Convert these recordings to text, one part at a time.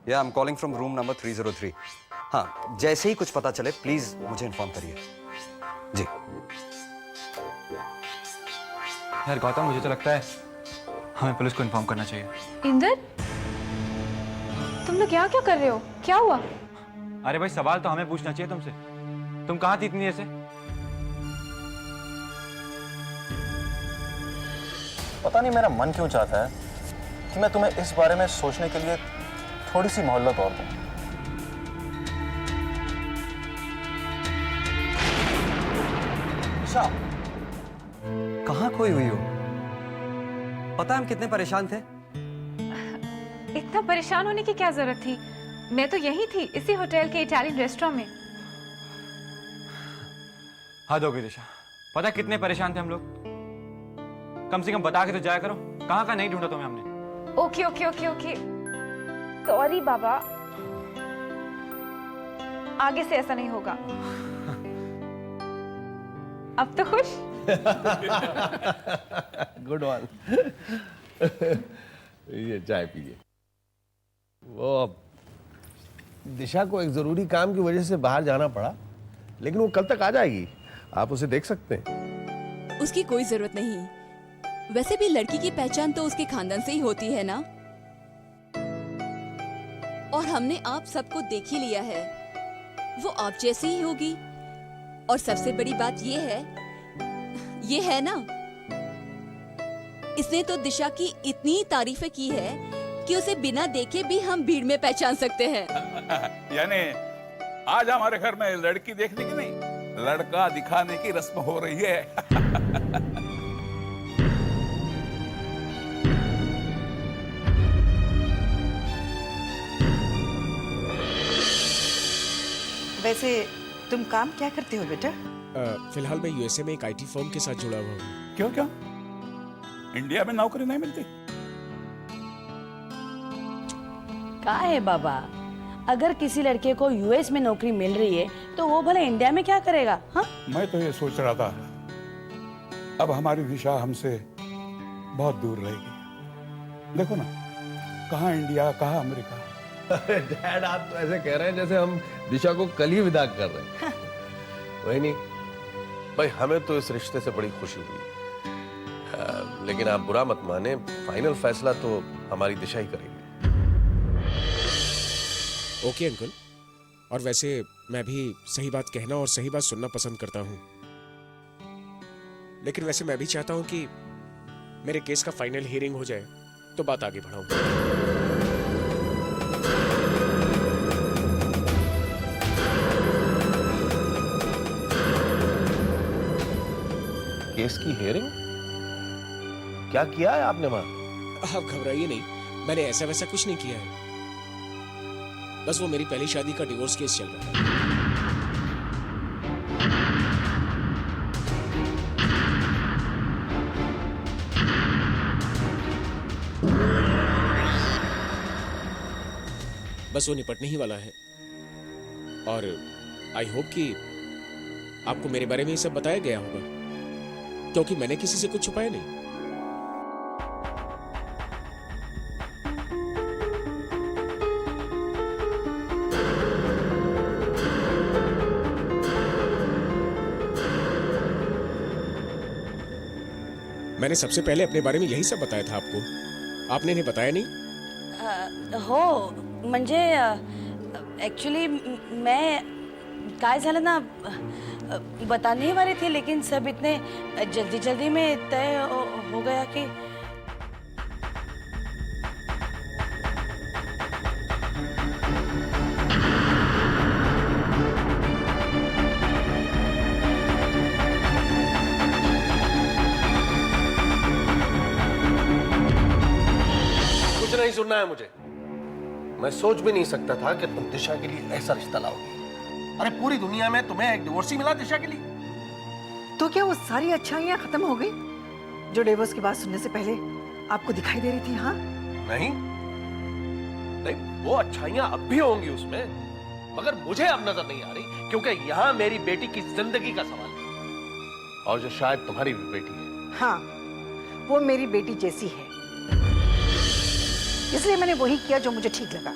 या I am calling from room number 303। हाँ, जैसे ही कुछ पता चले प्लीज मुझे इन्फॉर्म करिए। जी। यार गौतम, मुझे तो लगता है हमें पुलिस को इन्फॉर्म करना चाहिए। इंदर, तुम लोग यहाँ क्या कर रहे हो? क्या हुआ? अरे भाई, सवाल तो हमें पूछना चाहिए तुमसे। तुम कहाँ थी इतनी देर से? पता नहीं मेरा मन क्यों चाहता है कि मैं तुम्हें इस बारे में सोचने के लिए थोड़ी सी मोहलत और दूं। निशा, कहाँ खोई हुई हो? पता है हम कितने परेशान थे। इतना परेशान होने की क्या जरूरत थी? मैं तो यही थी, इसी होटल के इटालियन रेस्टोरेंट में। हद हो गई दिशा। पता है कितने परेशान थे हम लोग? कम से कम बता के तो जाया करो, कहाँ का नहीं ढूंढा तुम्हें हमने। Okay okay okay okay, sorry बाबा, आगे से ऐसा नहीं होगा। अब तो खुश? Good one. ये चाय पीजिए। वो दिशा को एक जरूरी काम की वजह से बाहर जाना पड़ा, लेकिन वो कल तक आ जाएगी। आप उसे देख सकते हैं। उसकी कोई जरूरत नहीं। वैसे भी लड़की की पहचान तो उसके खानदान से ही होती है ना। और हमने आप सबको देख ही लिया है, वो आप जैसी ही होगी। और सबसे बड़ी बात ये है ना, इसने तो दिशा की इतनी तारीफें की है कि उसे बिना देखे भी हम भीड़ में पहचान सकते हैं। यानी आज हमारे घर में लड़की देखने की नहीं, लड़का दिखाने की रस्म हो रही है। वैसे तुम काम क्या करते हो बेटा? फिलहाल मैं यूएसए में एक आईटी फर्म के साथ जुड़ा हुआ हूँ। क्यों क्यों? इंडिया में नौकरी नहीं मिलती? का है बाबा, अगर किसी लड़के को यूएस में नौकरी मिल रही है तो वो भले इंडिया में क्या करेगा? हाँ, मैं तो ये सोच रहा था, अब हमारी दिशा हमसे बहुत दूर रहेगी। देखो ना, कहाँ इंडिया, कहाँ अमेरिका। डैड, आप तो ऐसे कह रहे हैं जैसे हम दिशा को कल ही विदा कर रहे हैं। वही नहीं भाई, हमें तो इस रिश्ते से बड़ी खुशी हुई। लेकिन आप बुरा मत माने, फाइनल फैसला तो हमारी दिशा ही करेगी। Okay uncle. और वैसे मैं भी सही बात कहना और सही बात सुनना पसंद करता हूँ, लेकिन वैसे मैं भी चाहता हूँ कि मेरे केस का फाइनल हियरिंग हो जाए तो बात आगे बढ़ाऊं। केस की हियरिंग? क्या किया है आपने वहां? आप घबराइए नहीं, मैंने ऐसा वैसा कुछ नहीं किया है। बस वो मेरी पहली शादी का डिवोर्स केस चल रहा है। बस वो निपटने ही वाला है। और आई होप कि आपको मेरे बारे में ये सब बताया गया होगा, क्योंकि मैंने किसी से कुछ छुपाया नहीं। मैंने सबसे पहले अपने बारे में यही सब बताया था आपको, आपने इन्हें बताया नहीं? हो म्हणजे एक्चुअली मैं काय झालं ना, बताने ही वाली थी, लेकिन सब इतने जल्दी जल्दी में तय हो गया कि कुछ नहीं सुनना है मुझे। मैं सोच भी नहीं सकता था कि तुम दिशा के लिए ऐसा रिश्ता लाओगी। अरे पूरी दुनिया में तुम्हें एक डिवोर्सी मिला दिशा के लिए। तो क्या वो सारी अच्छाइयाँ खत्म हो गई जो डिवोर्स की बात सुनने से पहले आपको दिखाई दे रही थी? हाँ, नहीं नहीं, वो अच्छाइयां अब भी होंगी उसमें, मगर मुझे अब नजर नहीं आ रही, क्योंकि यहाँ मेरी बेटी की जिंदगी का सवाल है, और जो शायद तुम्हारी भी बेटी है। हाँ, वो मेरी बेटी जैसी है, इसलिए मैंने वही किया जो मुझे ठीक लगा।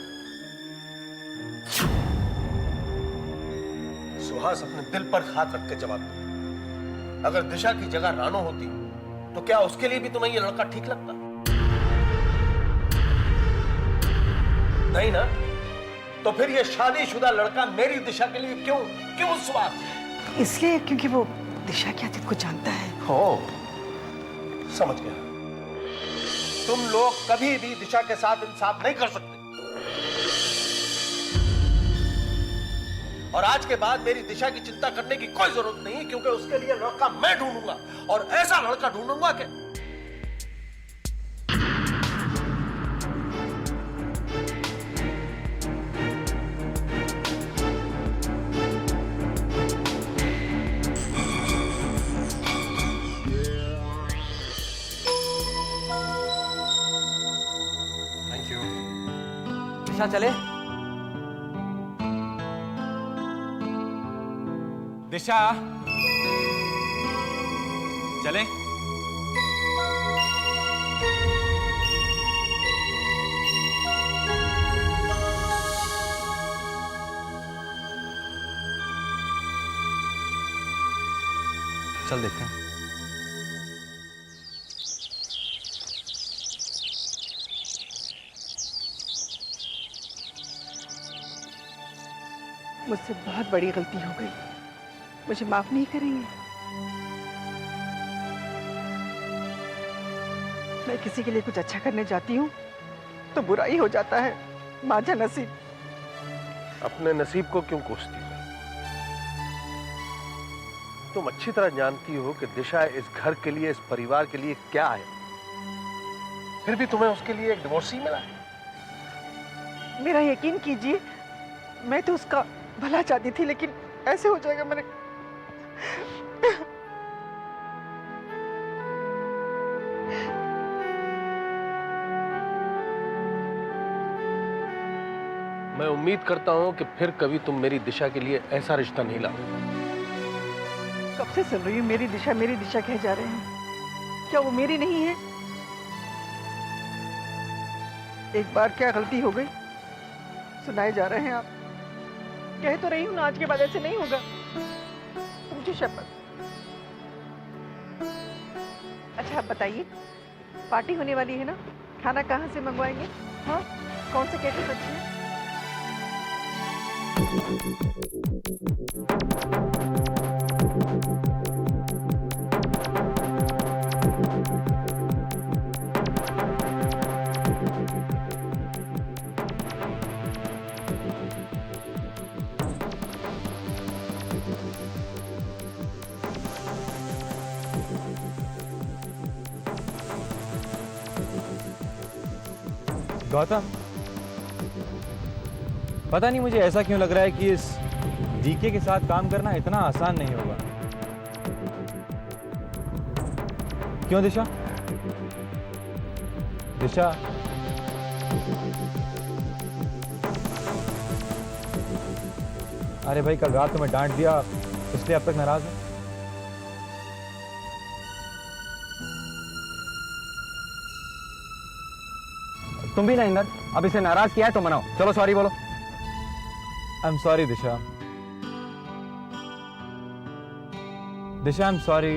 साहस अपने दिल पर हाथ रख के जवाब दो। अगर दिशा की जगह रानो होती तो क्या उसके लिए भी तुम्हें ये लड़का ठीक लगता? नहीं ना? तो फिर ये शादीशुदा लड़का मेरी दिशा के लिए क्यों स्वार? इसलिए क्योंकि वो दिशा की आदत को जानता है। हो, समझ गया। तुम लोग कभी भी दिशा के साथ इंसाफ नहीं कर सकते। और आज के बाद मेरी दिशा की चिंता करने की कोई जरूरत नहीं, क्योंकि उसके लिए लड़का मैं ढूंढूंगा, और ऐसा लड़का ढूंढूंगा कि थैंक यू। दिशा चले? दिशा चले? चल देखते हैं। मुझसे बहुत बड़ी गलती हो गई, मुझे माफ नहीं करेंगे? मैं किसी के लिए कुछ अच्छा करने जाती हूँ तो बुरा ही हो जाता है। मांझा नसीब। अपने नसीब को क्यों कोसती हो? तुम अच्छी तरह जानती हो कि दिशा इस घर के लिए, इस परिवार के लिए क्या है। फिर भी तुम्हें उसके लिए एक डिवोर्स ही मिला है। मेरा यकीन कीजिए, मैं तो उसका भला चाहती थी, लेकिन ऐसे हो जाएगा। मैंने मैं उम्मीद करता हूं कि फिर कभी तुम मेरी दिशा के लिए ऐसा रिश्ता नहीं लाओ। कब से सुन रही हूँ मेरी दिशा कहे जा रहे हैं। क्या वो मेरी नहीं है? एक बार क्या गलती हो गई सुनाए जा रहे हैं आप। कह तो रही हूँ ना, आज के बाद ऐसे नहीं होगा, तुमची शपथ। अच्छा आप बताइए, पार्टी होने वाली है ना, खाना कहाँ से मंगवाएंगे? हाँ, कौन से कैटरिंग अच्छी है? गौतम, पता नहीं मुझे ऐसा क्यों लग रहा है कि इस डीके के साथ काम करना इतना आसान नहीं होगा। क्यों दिशा? दिशा, अरे भाई कल रात तुम्हें डांट दिया इसलिए अब तक नाराज है? तुम भी ना इंदर, अब इसे नाराज किया है तो मनाओ। चलो सॉरी बोलो। I am sorry Disha. Disha I am sorry.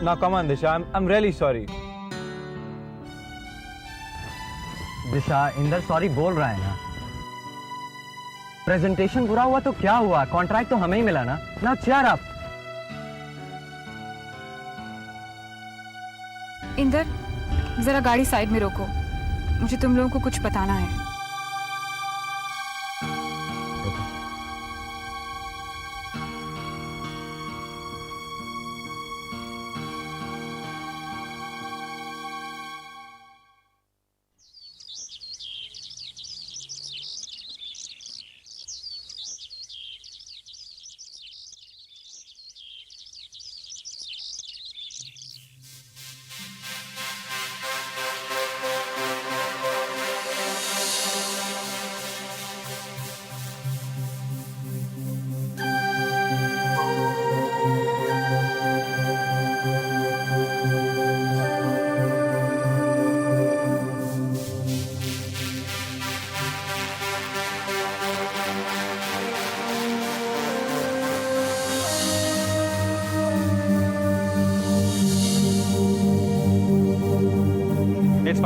ना come on Disha, I am really sorry. Disha, Inder sorry बोल रहा है ना। प्रेजेंटेशन बुरा हुआ तो क्या हुआ, कॉन्ट्रैक्ट तो हमें ही मिला ना। Now cheer up. इंदर, जरा गाड़ी साइड में रोको, मुझे तुम लोगों को कुछ बताना है।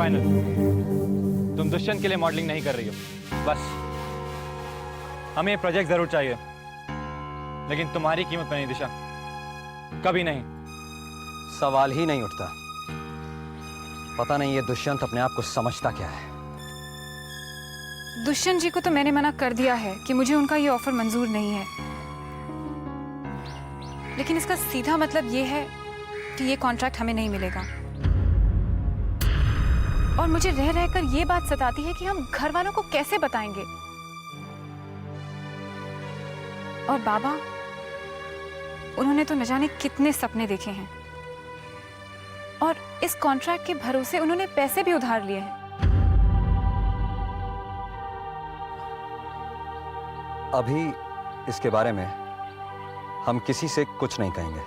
फाइनल। तुम दुष्यंत के लिए मॉडलिंग नहीं कर रही हो, बस। हमें ये प्रोजेक्ट जरूर चाहिए, लेकिन तुम्हारी कीमत पर नहीं दिशा, कभी नहीं। सवाल ही नहीं उठता। पता नहीं ये दुष्यंत अपने आप को समझता क्या है। दुष्यंत जी को तो मैंने मना कर दिया है कि मुझे उनका ये ऑफर मंजूर नहीं है, लेकिन इसका सीधा मतलब ये है कि ये कॉन्ट्रैक्ट हमें नहीं मिलेगा। और मुझे रह रहकर ये बात सताती है कि हम घर वालों को कैसे बताएंगे। और बाबा, उन्होंने तो न जाने कितने सपने देखे हैं, और इस कॉन्ट्रैक्ट के भरोसे उन्होंने पैसे भी उधार लिए हैं। अभी इसके बारे में हम किसी से कुछ नहीं कहेंगे।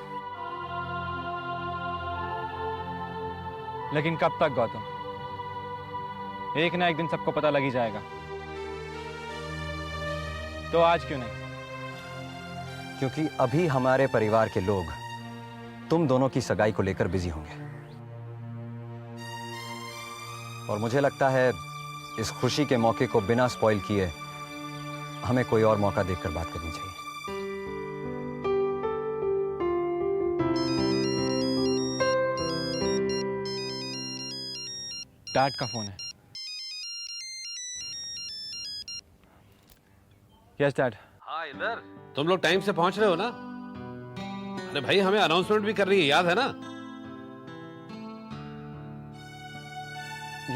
लेकिन कब तक गौतम? एक ना एक दिन सबको पता लग ही जाएगा। तो आज क्यों नहीं? क्योंकि अभी हमारे परिवार के लोग तुम दोनों की सगाई को लेकर बिजी होंगे, और मुझे लगता है इस खुशी के मौके को बिना स्पॉइल किए हमें कोई और मौका देखकर बात करनी चाहिए। डैड का फोन है। Yes dad. हाँ इधर। तुम लोग टाइम से पहुंच रहे हो ना? अरे भाई, हमें अनाउंसमेंट भी करनी है, याद है ना?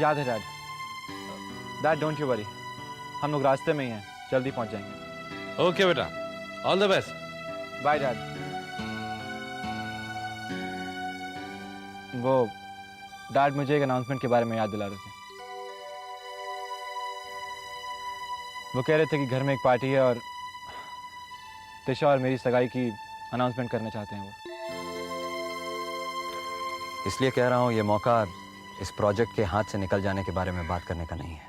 याद है dad. Dad don't you worry, हम लोग रास्ते में ही हैं, जल्दी पहुंच जाएंगे। ओके बेटा, all the best. Bye dad. वो डैड मुझे एक अनाउंसमेंट के बारे में याद दिला रहे थे। वो कह रहे थे कि घर में एक पार्टी है और तिशा और मेरी सगाई की अनाउंसमेंट करना चाहते हैं वो। इसलिए कह रहा हूं, ये मौका इस प्रोजेक्ट के हाथ से निकल जाने के बारे में बात करने का नहीं है।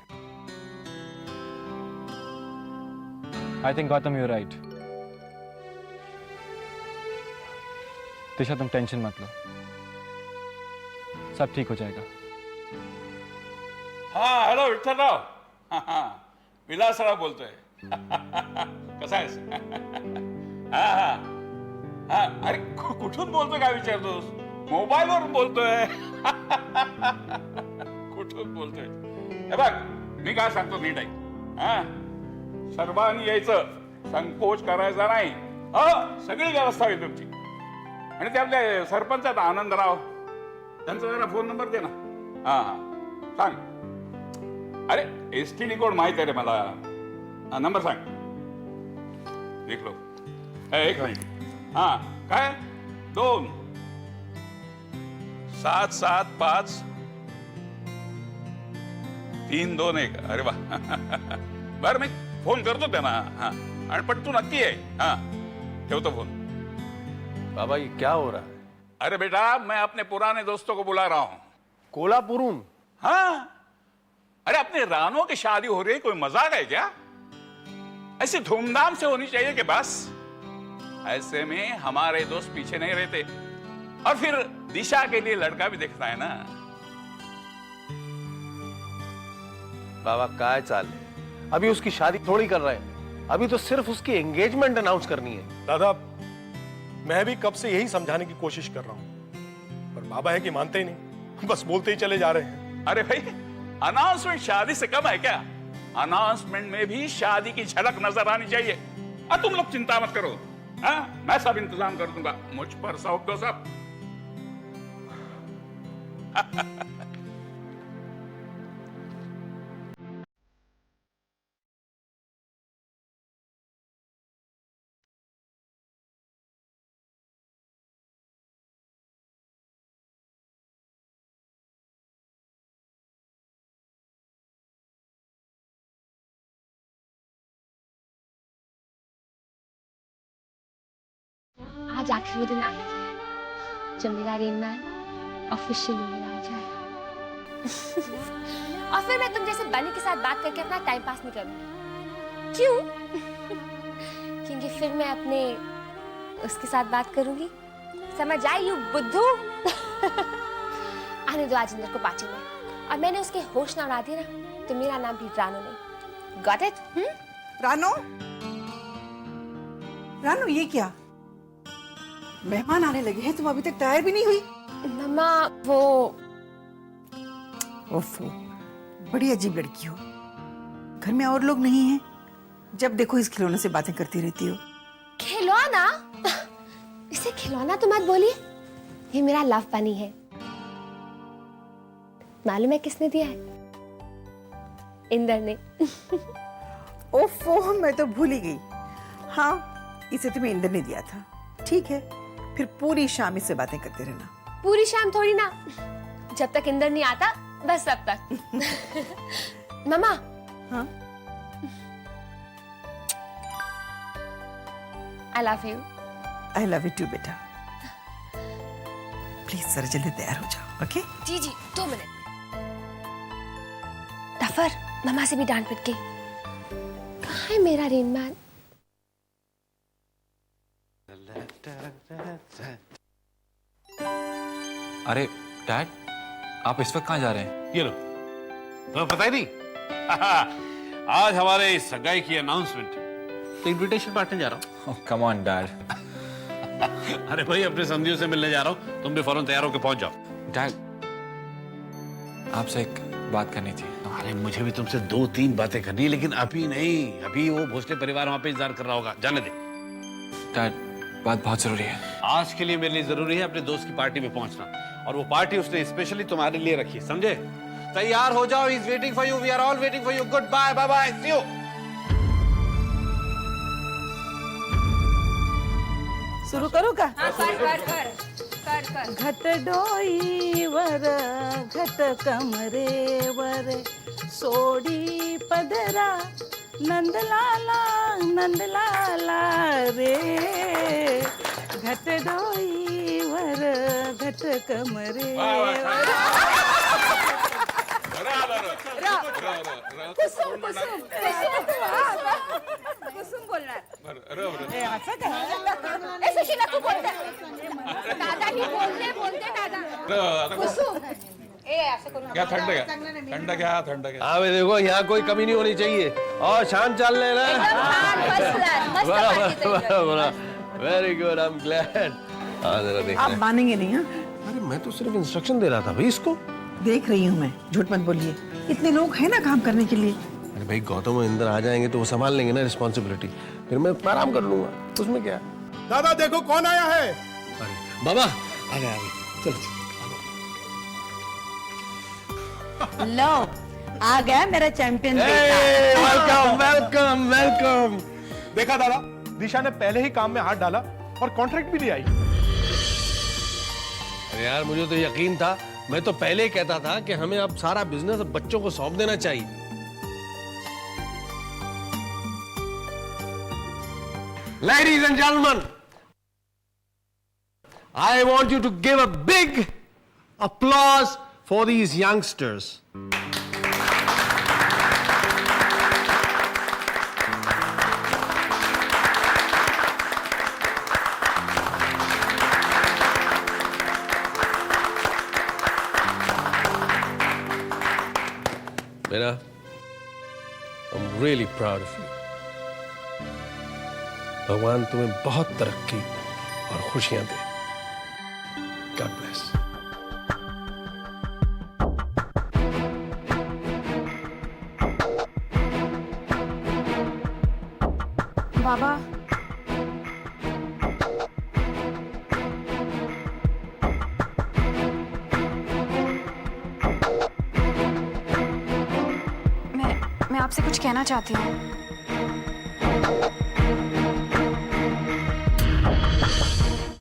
I think Gautam you right. Tisha तुम टेंशन मत लो, सब ठीक हो जाएगा। हाँ हॅलो विठ्ठलराव. विलासराव बोलतोय. कसा आहेस? हा हा हा. अरे कुठून बोलतोय काय विचारतोस? मोबाईलवरून बोलतोय. कुठून बोलतोय? हे बघ, मी काय सांगतो नीट ऐक. हा, सर्वांनी यायचं, संकोच करायचा नाही. सगळी व्यवस्था होईल तुमची. आणि ते आपले सरपंच आहेत आनंदराव, त्यांचा जरा फोन नंबर दे ना. हा हा सांग. अरे एसटीडी कोड माहित आहे रे मला. नंबर सांग. लिख लो. एक मिनिट. हा काय 2 7 7 5 3 2 1. अरे वा. बरं मी फोन करतो त्यांना. हा, आणि पण तू नक्की आहे. हा, ठेवतो फोन. बाबा ये क्या हो रहा है? अरे बेटा, मैं अपने पुराने दोस्तों को बुला रहा हूं. कोलापुरून? हाँ, अरे अपने रानों की शादी हो रही है, कोई मजाक है क्या? ऐसी धूमधाम से होनी चाहिए कि बस. ऐसे में हमारे दोस्त पीछे नहीं रहते, और फिर दिशा के लिए लड़का भी देखता है ना. बाबा काय चाले? अभी उसकी शादी थोड़ी कर रहे हैं, अभी तो सिर्फ उसकी एंगेजमेंट अनाउंस करनी है। दादा, मैं भी कब से यही समझाने की कोशिश कर रहा हूं, पर बाबा है कि मानते ही नहीं, बस बोलते ही चले जा रहे हैं। अरे भाई, अनाउंसमेंट शादी से कम है क्या? अनाउंसमेंट में भी शादी की झलक नजर आनी चाहिए. तुम लोग चिंता मत करो. हाँ, मैं सब इंतजाम कर दूंगा. मुझ पर सौंप दो सब. आज आखिरी वो दिन आ गया जब मेरा रेन मैन ऑफिशियल आ जाए। और फिर मैं तुम जैसे बनी के साथ बात करके अपना टाइम पास नहीं करूंगी। क्यों? क्योंकि फिर मैं अपने उसके साथ बात करूंगी। समझ आई यू बुद्धू? आने दो आज इंदर को पार्टी में। और मैंने उसके होश ना उड़ा दिए ना तो मेरा नाम भी रानू नहीं। Got it? रानो, रानो ये क्या? मेहमान आने लगे हैं, तुम अभी तक तैयार भी नहीं हुई? मम्मा वो ओफो, बड़ी अजीब लड़की हो। घर में और लोग नहीं हैं, जब देखो इस खिलौने से बातें करती रहती हो। खिलौना? इसे खिलौना तो मत बोलिए, ये मेरा लव बनी है। मालूम है किसने दिया है? इंदर ने। ओफो, मैं तो भूल ही गई। हाँ, इसे तुम्हें इंदर ने दिया था। ठीक है, फिर पूरी शाम इससे बातें करते रहना। पूरी शाम थोड़ी ना, जब तक इंदर नहीं आता बस तब तक। मम्मा। हाँ? I love you. I love you too, बेटा। प्लीज सर जल्दी तैयार हो जाओ, ओके? जी जी, 2 मिनट। टफर, मम्मा से भी डांट पिट गई। कहाँ है मेरा रेनमैन? अरे डैड, आप इस वक्त कहाँ जा रहे हैं? ये लो, तुम्हें पता ही नहीं। आज हमारे सगाई की अनाउंसमेंट है, तो इनविटेशन बांटने जा रहा हूँ। Come on dad. अरे भाई, अपने समझियों से मिलने जा रहा हूँ, तुम भी फौरन तैयार होकर पहुंच जाओ। डैड, आपसे एक बात करनी थी। अरे मुझे भी तुमसे 2-3 बातें करनी है, लेकिन अभी नहीं। अभी वो भोसले परिवार वहां पे इंतजार कर रहा होगा, जाने दे। डैड, बात बहुत जरूरी है। आज के लिए मेरे लिए जरूरी है अपने दोस्त की पार्टी में पहुंचना, और वो पार्टी उसने स्पेशली तुम्हारे लिए रखी है, समझे? तैयार हो जाओ, he is waiting for you, we are all waiting for you. Good bye, bye bye, see you. शुरू करो का? कर। घट डोई वर घट कमरे वर सोडी पदरा नंदलाला रे। घट डोई वर घट कमरे कुसुम बोलणार। ऐसे शिला तू बोलते? दादा ही बोलते दादा। कुसुम, ऐसे करो। क्या ठंड है? ठंड क्या? हाँ भाई देखो, यहाँ कोई कमी नहीं होनी चाहिए, और शाम चल लेना। Very good, I am glad. आप मानेंगे नहीं? हाँ, अरे मैं तो सिर्फ इंस्ट्रक्शन दे रहा था भाई इसको। देख रही हूँ मैं, झूठ मत बोलिए। इतने लोग हैं ना काम करने के लिए। अरे भाई, गौतम और इंदर आ जाएंगे तो वो संभाल लेंगे ना रिस्पॉन्सिबिलिटी, फिर मैं आराम कर लूंगा, उसमें क्या। दादा देखो कौन आया है। अरे बाबा, आ गए चलो। लो, आ गया मेरा चैंपियन बेटा। Welcome welcome welcome. देखा दादा, दिशा ने पहले ही काम में हाथ डाला और कॉन्ट्रैक्ट भी ले आई। अरे यार, मुझे तो यकीन था, मैं तो पहले ही कहता था कि हमें अब सारा बिजनेस बच्चों को सौंप देना चाहिए। Ladies and gentlemen, I want you to give a big applause for these youngsters. Mera, I'm really proud of you. भगवान तुम्हें बहुत तरक्की और खुशियां दे। God bless. बाबा, मैं आपसे कुछ कहना चाहती हूँ।